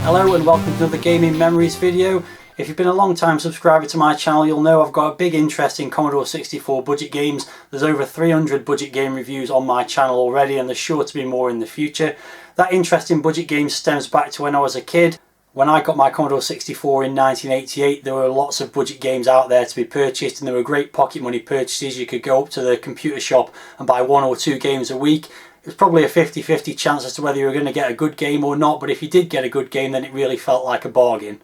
Hello and welcome to the Gaming Memories video. If you've been a long time subscriber to my channel, you'll know I've got a big interest in Commodore 64 budget games. There's over 300 budget game reviews on my channel already, and there's sure to be more in the future. That interest in budget games stems back to when I was a kid. When I got my Commodore 64 in 1988, there were lots of budget games out there to be purchased, and there were great pocket money purchases. You could go up to the computer shop and buy 1 or 2 games a week. It was probably a 50-50 chance as to whether you were going to get a good game or not, but if you did get a good game, then it really felt like a bargain.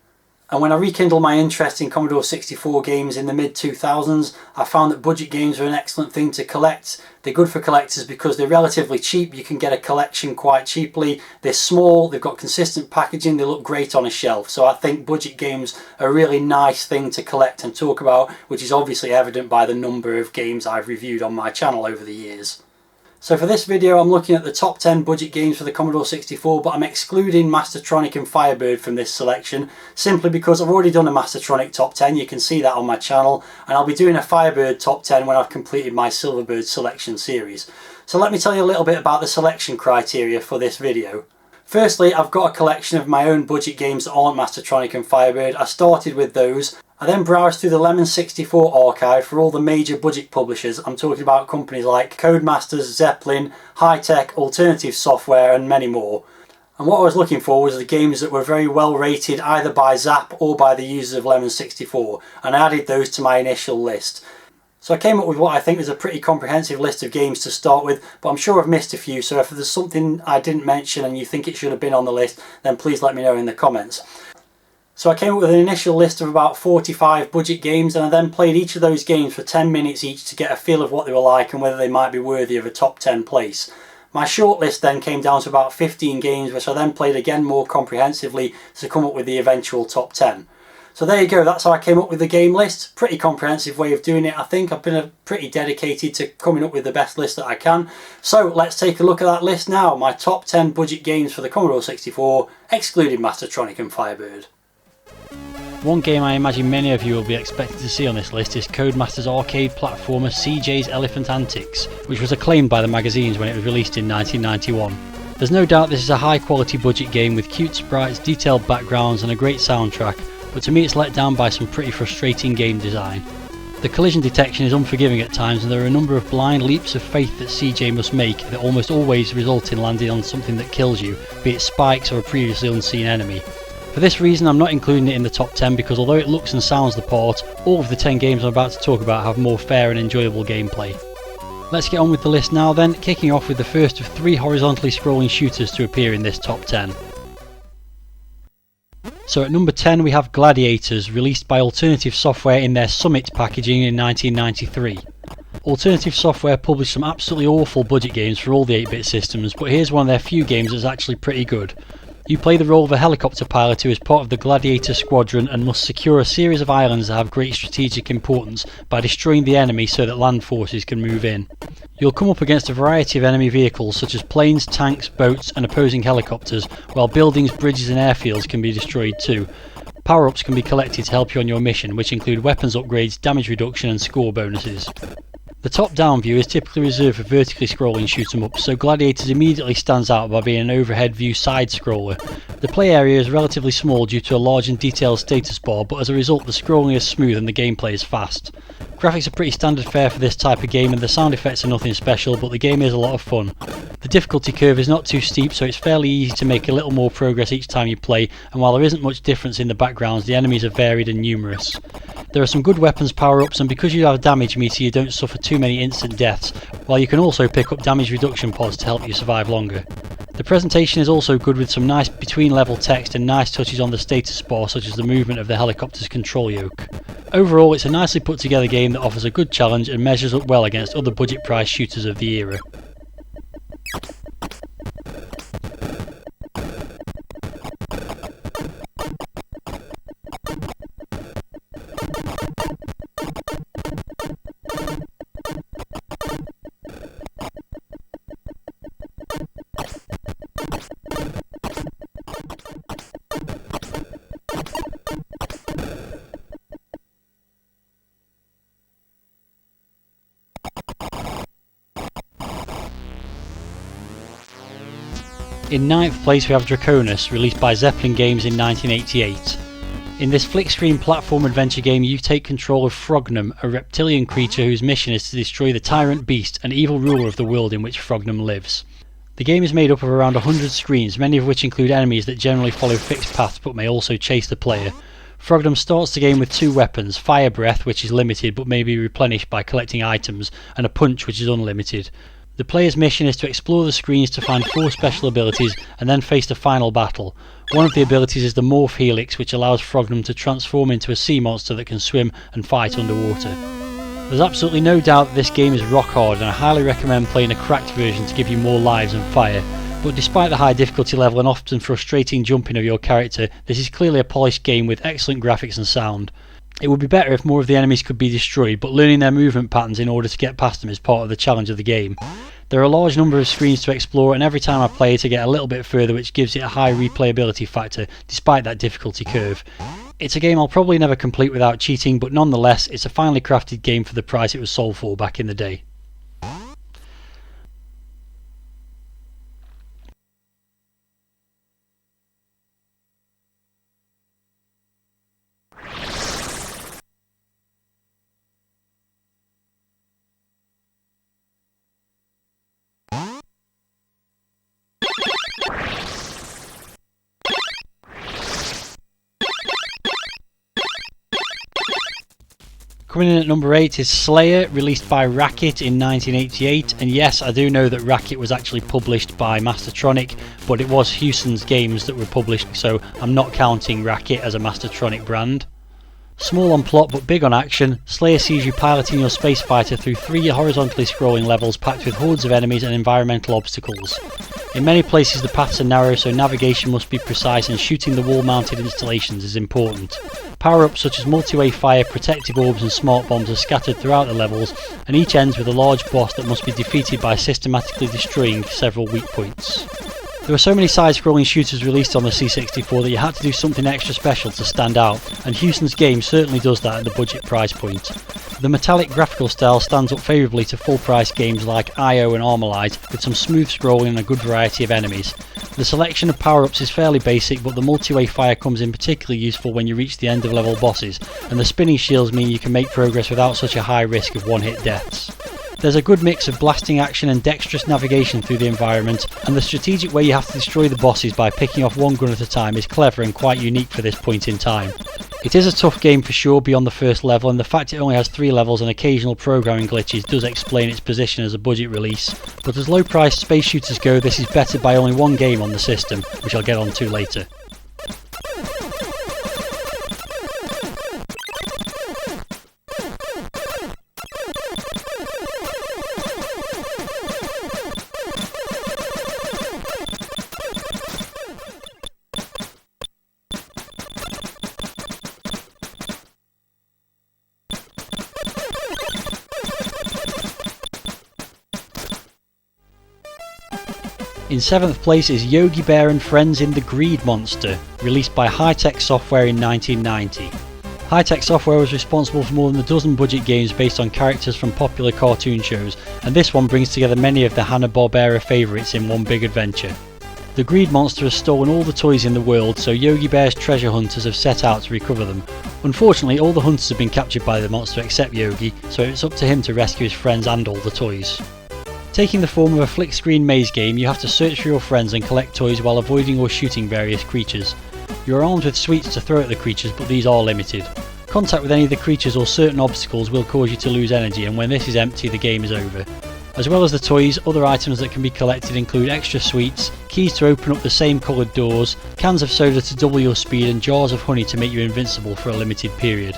And when I rekindled my interest in Commodore 64 games in the mid-2000s, I found that budget games are an excellent thing to collect. They're good for collectors because they're relatively cheap. You can get a collection quite cheaply. They're small, they've got consistent packaging, they look great on a shelf. So I think budget games are a really nice thing to collect and talk about, which is obviously evident by the number of games I've reviewed on my channel over the years. So for this video I'm looking at the top 10 budget games for the Commodore 64, but I'm excluding Mastertronic and Firebird from this selection simply because I've already done a Mastertronic top 10, you can see that on my channel, and I'll be doing a Firebird top 10 when I've completed my Silverbird selection series. So let me tell you a little bit about the selection criteria for this video. Firstly, I've got a collection of my own budget games that aren't Mastertronic and Firebird. I started with those. I then browsed through the Lemon 64 archive for all the major budget publishers. I'm talking about companies like Codemasters, Zeppelin, Hi-Tec, Alternative Software and many more. And what I was looking for was the games that were very well rated either by Zap or by the users of Lemon 64, and I added those to my initial list. So I came up with what I think is a pretty comprehensive list of games to start with, but I'm sure I've missed a few, so if there's something I didn't mention and you think it should have been on the list, then please let me know in the comments. So I came up with an initial list of about 45 budget games, and I then played each of those games for 10 minutes each to get a feel of what they were like and whether they might be worthy of a top 10 place. My shortlist then came down to about 15 games, which I then played again more comprehensively to come up with the eventual top 10. So there you go, that's how I came up with the game list. Pretty comprehensive way of doing it, I think. I've been pretty dedicated to coming up with the best list that I can. So let's take a look at that list now. My top 10 budget games for the Commodore 64, excluding Mastertronic and Firebird. One game I imagine many of you will be expected to see on this list is Codemasters' arcade platformer CJs Elephant Adventures, which was acclaimed by the magazines when it was released in 1991. There's no doubt this is a high quality budget game with cute sprites, detailed backgrounds and a great soundtrack, but to me it's let down by some pretty frustrating game design. The collision detection is unforgiving at times, and there are a number of blind leaps of faith that CJ must make that almost always result in landing on something that kills you, be it spikes or a previously unseen enemy. For this reason I'm not including it in the top 10 because although it looks and sounds the part, all of the 10 games I'm about to talk about have more fair and enjoyable gameplay. Let's get on with the list now then, kicking off with the first of 3 horizontally scrolling shooters to appear in this top 10. So at number 10 we have Gladiators, released by Alternative Software in their Summit packaging in 1993. Alternative Software published some absolutely awful budget games for all the 8-bit systems, but here's one of their few games that's actually pretty good. You play the role of a helicopter pilot who is part of the Gladiator squadron and must secure a series of islands that have great strategic importance by destroying the enemy so that land forces can move in. You'll come up against a variety of enemy vehicles such as planes, tanks, boats and opposing helicopters, while buildings, bridges and airfields can be destroyed too. Power-ups can be collected to help you on your mission, which include weapons upgrades, damage reduction and score bonuses. The top-down view is typically reserved for vertically scrolling shoot-em-ups, so Gladiators immediately stands out by being an overhead view side-scroller. The play area is relatively small due to a large and detailed status bar, but as a result the scrolling is smooth and the gameplay is fast. Graphics are pretty standard fare for this type of game and the sound effects are nothing special, but the game is a lot of fun. The difficulty curve is not too steep, so it's fairly easy to make a little more progress each time you play, and while there isn't much difference in the backgrounds, the enemies are varied and numerous. There are some good weapons power-ups, and because you have a damage meter you don't suffer too many instant deaths, while you can also pick up damage reduction pods to help you survive longer. The presentation is also good with some nice between level text and nice touches on the status bar such as the movement of the helicopter's control yoke. Overall it's a nicely put together game that offers a good challenge and measures up well against other budget price shooters of the era. In 9th place we have Draconics, released by Zeppelin Games in 1988. In this flick-screen platform adventure game you take control of Frognum, a reptilian creature whose mission is to destroy the Tyrant Beast, an evil ruler of the world in which Frognum lives. The game is made up of around 100 screens, many of which include enemies that generally follow fixed paths but may also chase the player. Frognum starts the game with 2 weapons, Fire Breath, which is limited but may be replenished by collecting items, and a Punch, which is unlimited. The player's mission is to explore the screens to find 4 special abilities and then face the final battle. One of the abilities is the Morph Helix, which allows Frognum to transform into a sea monster that can swim and fight underwater. There's absolutely no doubt that this game is rock hard, and I highly recommend playing a cracked version to give you more lives and fire. But despite the high difficulty level and often frustrating jumping of your character, this is clearly a polished game with excellent graphics and sound. It would be better if more of the enemies could be destroyed, but learning their movement patterns in order to get past them is part of the challenge of the game. There are a large number of screens to explore, and every time I play it I get a little bit further, which gives it a high replayability factor despite that difficulty curve. It's a game I'll probably never complete without cheating, but nonetheless it's a finely crafted game for the price it was sold for back in the day. Coming in at number 8 is Slayer, released by Racket in 1988, and yes, I do know that Racket was actually published by Mastertronic, but it was Hewson's games that were published, so I'm not counting Racket as a Mastertronic brand. Small on plot but big on action, Slayer sees you piloting your space fighter through 3 horizontally scrolling levels packed with hordes of enemies and environmental obstacles. In many places the paths are narrow, so navigation must be precise, and shooting the wall-mounted installations is important. Power-ups such as multi-way fire, protective orbs and smart bombs are scattered throughout the levels, and each ends with a large boss that must be defeated by systematically destroying several weak points. There were so many side-scrolling shooters released on the C64 that you had to do something extra special to stand out, and Hewson's game certainly does that at the budget price point. The metallic graphical style stands up favourably to full-price games like IO and Armalite, with some smooth scrolling and a good variety of enemies. The selection of power-ups is fairly basic, but the multi-way fire comes in particularly useful when you reach the end of level bosses, and the spinning shields mean you can make progress without such a high risk of one-hit deaths. There's a good mix of blasting action and dexterous navigation through the environment, and the strategic way you have to destroy the bosses by picking off one gun at a time is clever and quite unique for this point in time. It is a tough game for sure beyond the first level, and the fact it only has 3 levels and occasional programming glitches does explain its position as a budget release, but as low priced space shooters go, this is bettered by only one game on the system, which I'll get on to later. In 7th place is Yogi Bear and Friends in the Greed Monster, released by Hi-Tec Software in 1990. Hi-Tec Software was responsible for more than a dozen budget games based on characters from popular cartoon shows, and this one brings together many of the Hanna-Barbera favourites in one big adventure. The Greed Monster has stolen all the toys in the world, so Yogi Bear's treasure hunters have set out to recover them. Unfortunately, all the hunters have been captured by the monster except Yogi, so it's up to him to rescue his friends and all the toys. Taking the form of a flick screen maze game, you have to search for your friends and collect toys while avoiding or shooting various creatures. You are armed with sweets to throw at the creatures, but these are limited. Contact with any of the creatures or certain obstacles will cause you to lose energy, and when this is empty the game is over. As well as the toys, other items that can be collected include extra sweets, keys to open up the same coloured doors, cans of soda to double your speed, and jars of honey to make you invincible for a limited period.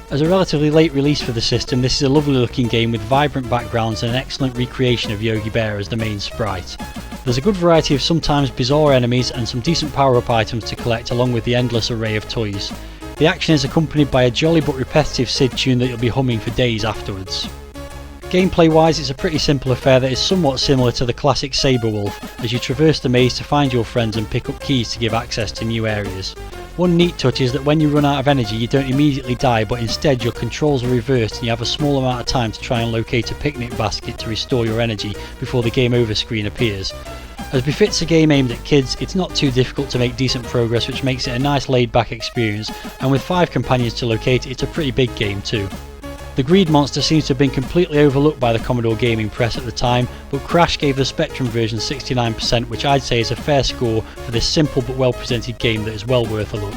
As a relatively late release for the system, this is a lovely looking game with vibrant backgrounds and an excellent recreation of Yogi Bear as the main sprite. There's a good variety of sometimes bizarre enemies and some decent power-up items to collect, along with the endless array of toys. The action is accompanied by a jolly but repetitive SID tune that you'll be humming for days afterwards. Gameplay wise, it's a pretty simple affair that is somewhat similar to the classic Sabre Wolf, as you traverse the maze to find your friends and pick up keys to give access to new areas. One neat touch is that when you run out of energy you don't immediately die, but instead your controls are reversed and you have a small amount of time to try and locate a picnic basket to restore your energy before the game over screen appears. As befits a game aimed at kids, it's not too difficult to make decent progress, which makes it a nice laid back experience, and with 5 companions to locate, it's a pretty big game too. The Greed Monster seems to have been completely overlooked by the Commodore gaming press at the time, but Crash gave the Spectrum version 69%, which I'd say is a fair score for this simple but well presented game that is well worth a look.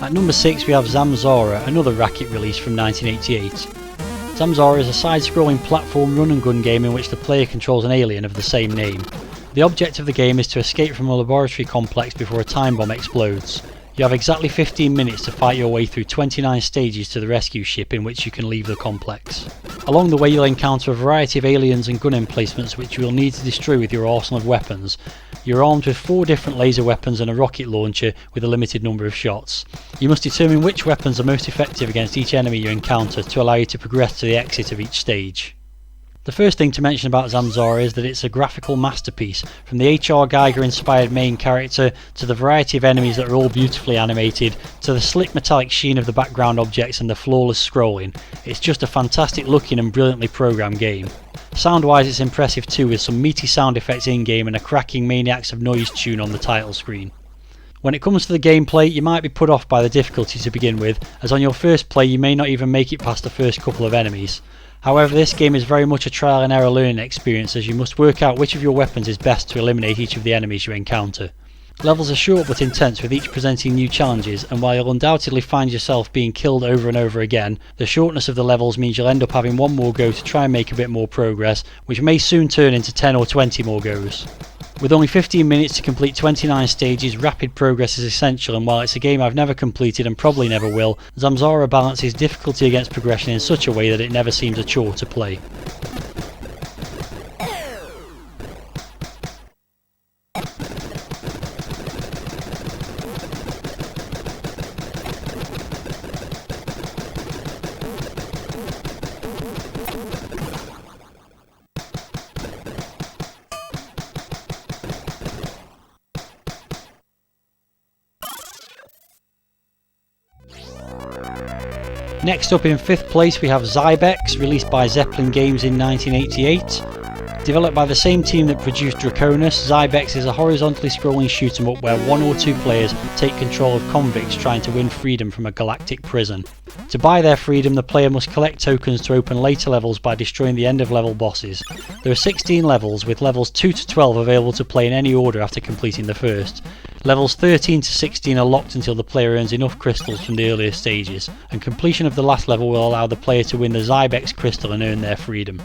At number 6 we have Zamzara, another Racket release from 1988. Zamzara is a side-scrolling platform run and gun game in which the player controls an alien of the same name. The object of the game is to escape from a laboratory complex before a time bomb explodes. You have exactly 15 minutes to fight your way through 29 stages to the rescue ship in which you can leave the complex. Along the way you'll encounter a variety of aliens and gun emplacements which you will need to destroy with your arsenal of weapons. You're armed with 4 different laser weapons and a rocket launcher with a limited number of shots. You must determine which weapons are most effective against each enemy you encounter to allow you to progress to the exit of each stage. The first thing to mention about Zamzara is that it's a graphical masterpiece, from the H.R. Geiger inspired main character to the variety of enemies that are all beautifully animated to the slick metallic sheen of the background objects and the flawless scrolling. It's just a fantastic looking and brilliantly programmed game. Sound wise it's impressive too, with some meaty sound effects in game and a cracking Maniacs of Noise tune on the title screen. When it comes to the gameplay, you might be put off by the difficulty to begin with, as on your first play you may not even make it past the first couple of enemies. However, this game is very much a trial and error learning experience, as you must work out which of your weapons is best to eliminate each of the enemies you encounter. Levels are short but intense, with each presenting new challenges, and while you'll undoubtedly find yourself being killed over and over again, the shortness of the levels means you'll end up having one more go to try and make a bit more progress, which may soon turn into 10 or 20 more goes. With only 15 minutes to complete 29 stages, rapid progress is essential, and while it's a game I've never completed and probably never will, Zamzara balances difficulty against progression in such a way that it never seems a chore to play. Next up in 5th place we have Xybex, released by Zeppelin Games in 1988. Developed by the same team that produced Draconics, Xybex is a horizontally scrolling shoot 'em up where 1 or 2 players take control of convicts trying to win freedom from a galactic prison. To buy their freedom, the player must collect tokens to open later levels by destroying the end of level bosses. There are 16 levels, with levels 2 to 12 available to play in any order after completing the first. Levels 13 to 16 are locked until the player earns enough crystals from the earlier stages, and completion of the last level will allow the player to win the Xybex crystal and earn their freedom.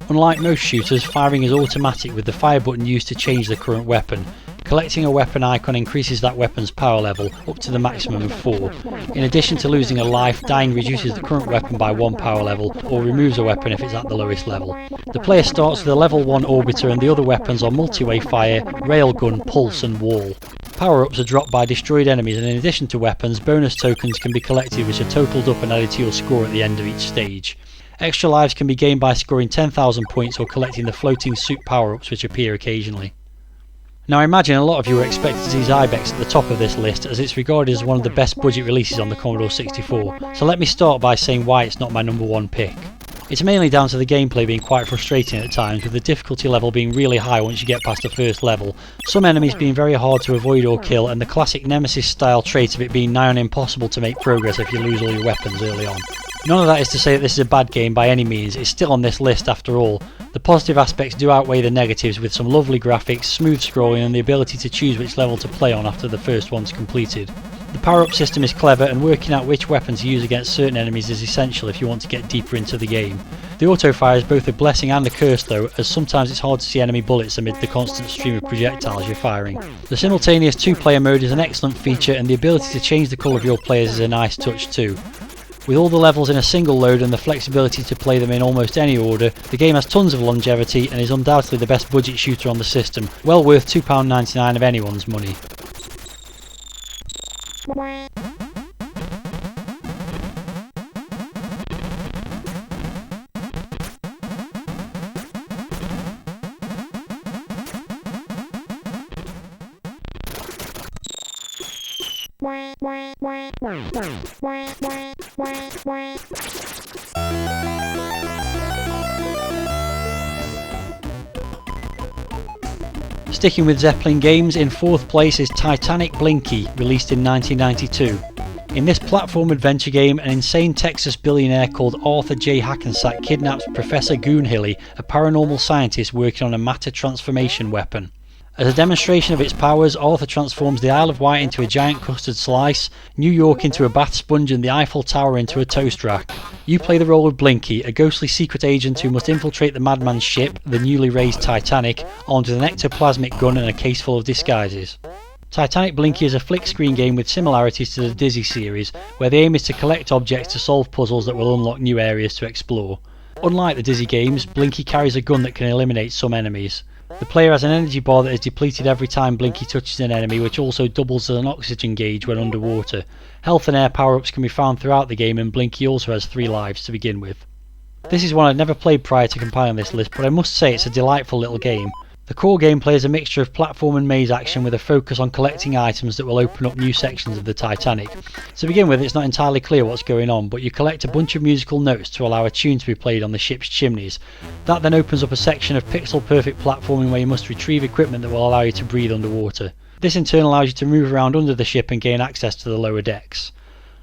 Unlike most shooters, firing is automatic with the fire button used to change the current weapon. Collecting a weapon icon increases that weapon's power level up to the maximum of 4. In addition to losing a life, dying reduces the current weapon by 1 power level or removes a weapon if it's at the lowest level. The player starts with a level 1 orbiter and the other weapons are multi-way fire, railgun, pulse and wall. Power-ups are dropped by destroyed enemies, and in addition to weapons, bonus tokens can be collected which are totalled up and added to your score at the end of each stage. Extra lives can be gained by scoring 10,000 points or collecting the floating suit power-ups which appear occasionally. Now I imagine a lot of you are expecting to see Xybex at the top of this list, as it's regarded as one of the best budget releases on the Commodore 64, so let me start by saying why it's not my number 1 pick. It's mainly down to the gameplay being quite frustrating at times, with the difficulty level being really high once you get past the first level, some enemies being very hard to avoid or kill, and the classic Nemesis style trait of it being nigh on impossible to make progress if you lose all your weapons early on. None of that is to say that this is a bad game by any means, it's still on this list after all. The positive aspects do outweigh the negatives, with some lovely graphics, smooth scrolling and the ability to choose which level to play on after the first one's completed. The power-up system is clever, and working out which weapon to use against certain enemies is essential if you want to get deeper into the game. The auto-fire is both a blessing and a curse though, as sometimes it's hard to see enemy bullets amid the constant stream of projectiles you're firing. The simultaneous 2-player mode is an excellent feature, and the ability to change the colour of your players is a nice touch too. With all the levels in a single load and the flexibility to play them in almost any order, the game has tons of longevity and is undoubtedly the best budget shooter on the system, well worth £2.99 of anyone's money. Sticking with Zeppelin games, in 4th place is Titanic Blinky, released in 1992. In this platform adventure game, an insane Texas billionaire called Arthur J. Hackensack kidnaps Professor Goonhilly, a paranormal scientist working on a matter transformation weapon. As a demonstration of its powers, Arthur transforms the Isle of Wight into a giant custard slice, New York into a bath sponge and the Eiffel Tower into a toast rack. You play the role of Blinky, a ghostly secret agent who must infiltrate the madman's ship, the newly raised Titanic, armed with an ectoplasmic gun and a case full of disguises. Titanic Blinky is a flick screen game with similarities to the Dizzy series, where the aim is to collect objects to solve puzzles that will unlock new areas to explore. Unlike the Dizzy games, Blinky carries a gun that can eliminate some enemies. The player has an energy bar that is depleted every time Blinky touches an enemy, which also doubles as an oxygen gauge when underwater. Health and air power-ups can be found throughout the game, and Blinky also has 3 lives to begin with. This is one I'd never played prior to compiling this list, but I must say it's a delightful little game. The core gameplay is a mixture of platform and maze action with a focus on collecting items that will open up new sections of the Titanic. To begin with, it's not entirely clear what's going on, but you collect a bunch of musical notes to allow a tune to be played on the ship's chimneys. That then opens up a section of pixel-perfect platforming where you must retrieve equipment that will allow you to breathe underwater. This in turn allows you to move around under the ship and gain access to the lower decks.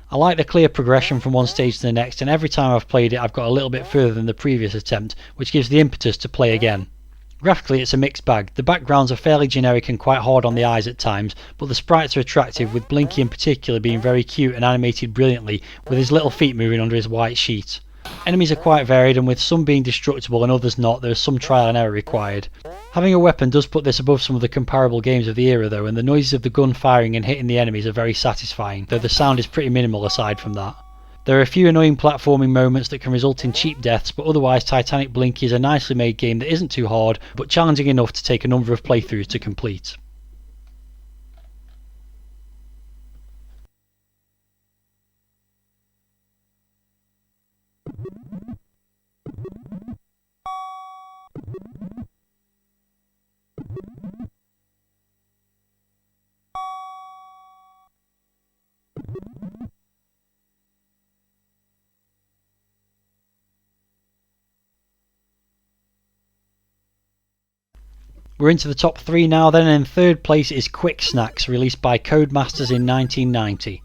I like the clear progression from one stage to the next, and every time I've played it I've got a little bit further than the previous attempt, which gives the impetus to play again. Graphically it's a mixed bag. The backgrounds are fairly generic and quite hard on the eyes at times, but the sprites are attractive, with Blinky in particular being very cute and animated brilliantly, with his little feet moving under his white sheet. Enemies are quite varied, and with some being destructible and others not, there is some trial and error required. Having a weapon does put this above some of the comparable games of the era though, and the noises of the gun firing and hitting the enemies are very satisfying, though the sound is pretty minimal aside from that. There are a few annoying platforming moments that can result in cheap deaths, but otherwise Titanic Blinky is a nicely made game that isn't too hard, but challenging enough to take a number of playthroughs to complete. We're into the top 3 now then, and in 3rd place is Quick Snacks, released by Codemasters in 1990.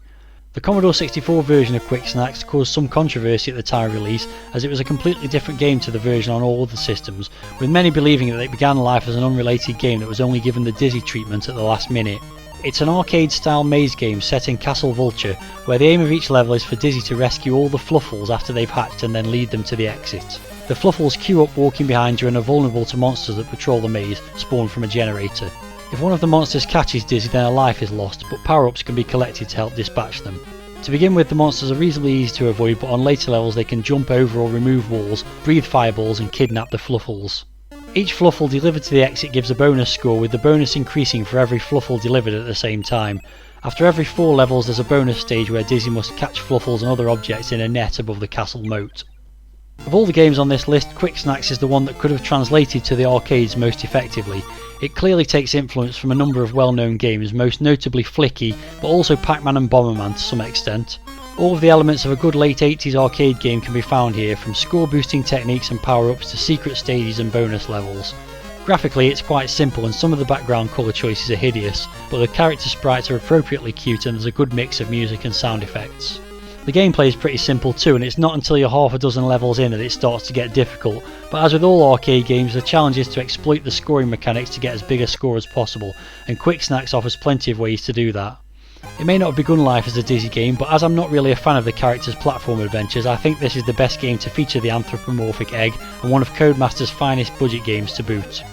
The Commodore 64 version of Quick Snacks caused some controversy at the time of release, as it was a completely different game to the version on all other systems, with many believing that it began life as an unrelated game that was only given the Dizzy treatment at the last minute. It's an arcade-style maze game set in Castle Vulture, where the aim of each level is for Dizzy to rescue all the Fluffles after they've hatched and then lead them to the exit. The Fluffles queue up walking behind you and are vulnerable to monsters that patrol the maze, spawned from a generator. If one of the monsters catches Dizzy, then a life is lost, but power-ups can be collected to help dispatch them. To begin with, the monsters are reasonably easy to avoid, but on later levels they can jump over or remove walls, breathe fireballs and kidnap the Fluffles. Each Fluffle delivered to the exit gives a bonus score, with the bonus increasing for every Fluffle delivered at the same time. After every 4 levels there's a bonus stage where Dizzy must catch Fluffles and other objects in a net above the castle moat. Of all the games on this list, Quick Snacks is the one that could have translated to the arcades most effectively. It clearly takes influence from a number of well-known games, most notably Flicky, but also Pac-Man and Bomberman to some extent. All of the elements of a good late 80s arcade game can be found here, from score boosting techniques and power-ups to secret stages and bonus levels. Graphically it's quite simple and some of the background colour choices are hideous, but the character sprites are appropriately cute and there's a good mix of music and sound effects. The gameplay is pretty simple too, and it's not until you're half a dozen levels in that it starts to get difficult, but as with all arcade games, the challenge is to exploit the scoring mechanics to get as big a score as possible, and Quick Snacks offers plenty of ways to do that. It may not have begun life as a Dizzy game, but as I'm not really a fan of the character's platform adventures, I think this is the best game to feature the anthropomorphic egg, and one of Codemasters' finest budget games to boot.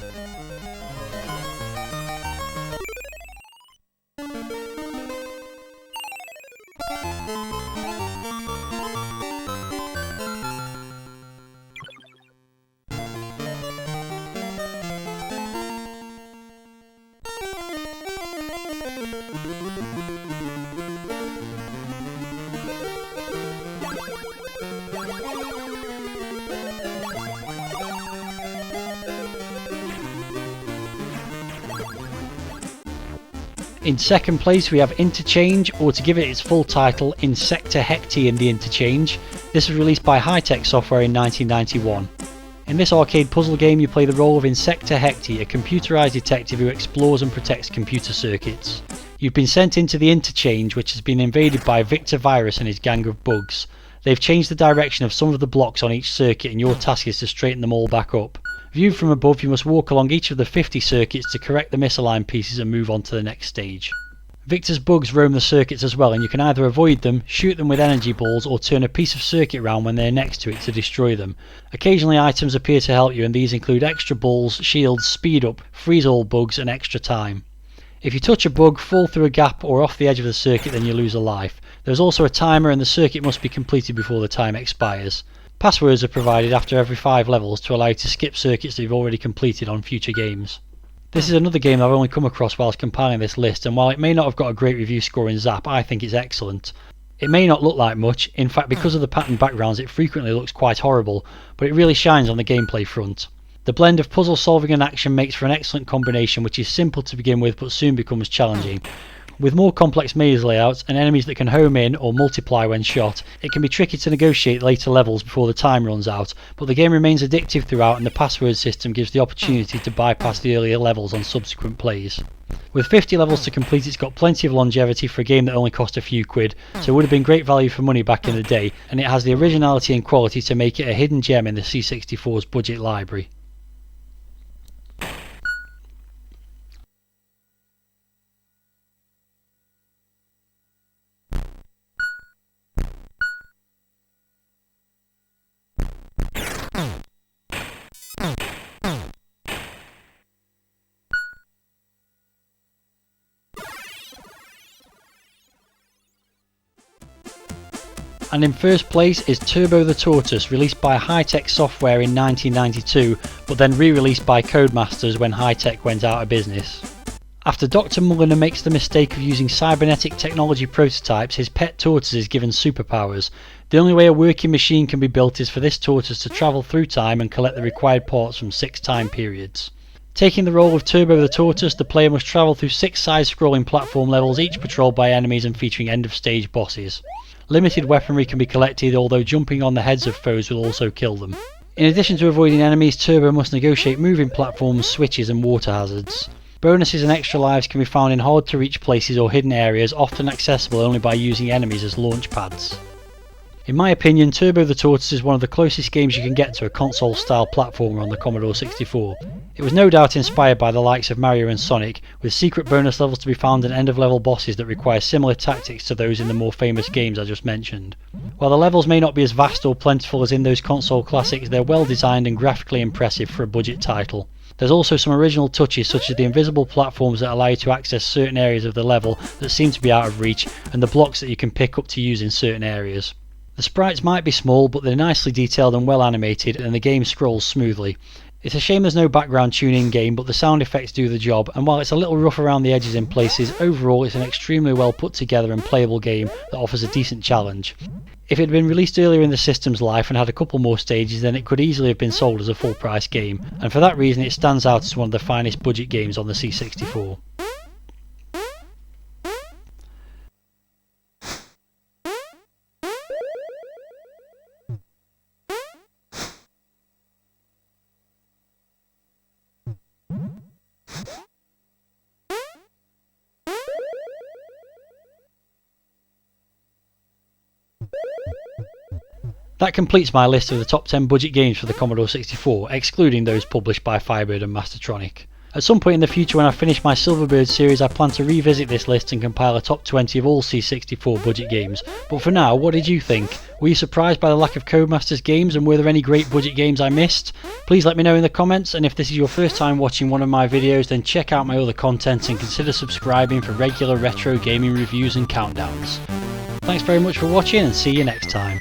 In second place we have Interchange, or to give it its full title, Insecta Hecti in the Interchange. This was released by Hi-Tec Software in 1991. In this arcade puzzle game you play the role of Insecta Hecti, a computerised detective who explores and protects computer circuits. You've been sent into the Interchange, which has been invaded by Victor Virus and his gang of bugs. They've changed the direction of some of the blocks on each circuit and your task is to straighten them all back up. Viewed from above, you must walk along each of the 50 circuits to correct the misaligned pieces and move on to the next stage. Victor's bugs roam the circuits as well, and you can either avoid them, shoot them with energy balls, or turn a piece of circuit round when they're next to it to destroy them. Occasionally items appear to help you, and these include extra balls, shields, speed up, freeze all bugs, and extra time. If you touch a bug, fall through a gap or off the edge of the circuit, then you lose a life. There's also a timer and the circuit must be completed before the time expires. Passwords are provided after every 5 levels to allow you to skip circuits that you've already completed on future games. This is another game I've only come across whilst compiling this list, and while it may not have got a great review score in Zap, I think it's excellent. It may not look like much, in fact because of the patterned backgrounds it frequently looks quite horrible, but it really shines on the gameplay front. The blend of puzzle solving and action makes for an excellent combination which is simple to begin with but soon becomes challenging. With more complex maze layouts and enemies that can home in or multiply when shot, it can be tricky to negotiate later levels before the time runs out, but the game remains addictive throughout and the password system gives the opportunity to bypass the earlier levels on subsequent plays. With 50 levels to complete, it's got plenty of longevity for a game that only cost a few quid, so it would have been great value for money back in the day, and it has the originality and quality to make it a hidden gem in the C64's budget library. And in first place is Turbo the Tortoise, released by Hi-Tec Software in 1992, but then re-released by Codemasters when Hi-Tec went out of business. After Dr. Mulliner makes the mistake of using cybernetic technology prototypes, his pet tortoise is given superpowers. The only way a working machine can be built is for this tortoise to travel through time and collect the required parts from 6 time periods. Taking the role of Turbo the Tortoise, the player must travel through 6 side-scrolling platform levels, each patrolled by enemies and featuring end-of-stage bosses. Limited weaponry can be collected, although jumping on the heads of foes will also kill them. In addition to avoiding enemies, Turbo must negotiate moving platforms, switches and water hazards. Bonuses and extra lives can be found in hard to reach places or hidden areas, often accessible only by using enemies as launch pads. In my opinion, Turbo the Tortoise is one of the closest games you can get to a console-style platformer on the Commodore 64. It was no doubt inspired by the likes of Mario and Sonic, with secret bonus levels to be found and end-of-level bosses that require similar tactics to those in the more famous games I just mentioned. While the levels may not be as vast or plentiful as in those console classics, they're well designed and graphically impressive for a budget title. There's also some original touches such as the invisible platforms that allow you to access certain areas of the level that seem to be out of reach, and the blocks that you can pick up to use in certain areas. The sprites might be small, but they're nicely detailed and well animated, and the game scrolls smoothly. It's a shame there's no background tune in game, but the sound effects do the job, and while it's a little rough around the edges in places, overall it's an extremely well put together and playable game that offers a decent challenge. If it had been released earlier in the system's life and had a couple more stages, then it could easily have been sold as a full price game, and for that reason it stands out as one of the finest budget games on the C64. That completes my list of the top 10 budget games for the Commodore 64, excluding those published by Firebird and Mastertronic. At some point in the future when I finish my Silverbird series, I plan to revisit this list and compile a top 20 of all C64 budget games, but for now, what did you think? Were you surprised by the lack of Codemasters games, and were there any great budget games I missed? Please let me know in the comments, and if this is your first time watching one of my videos, then check out my other content and consider subscribing for regular retro gaming reviews and countdowns. Thanks very much for watching, and see you next time.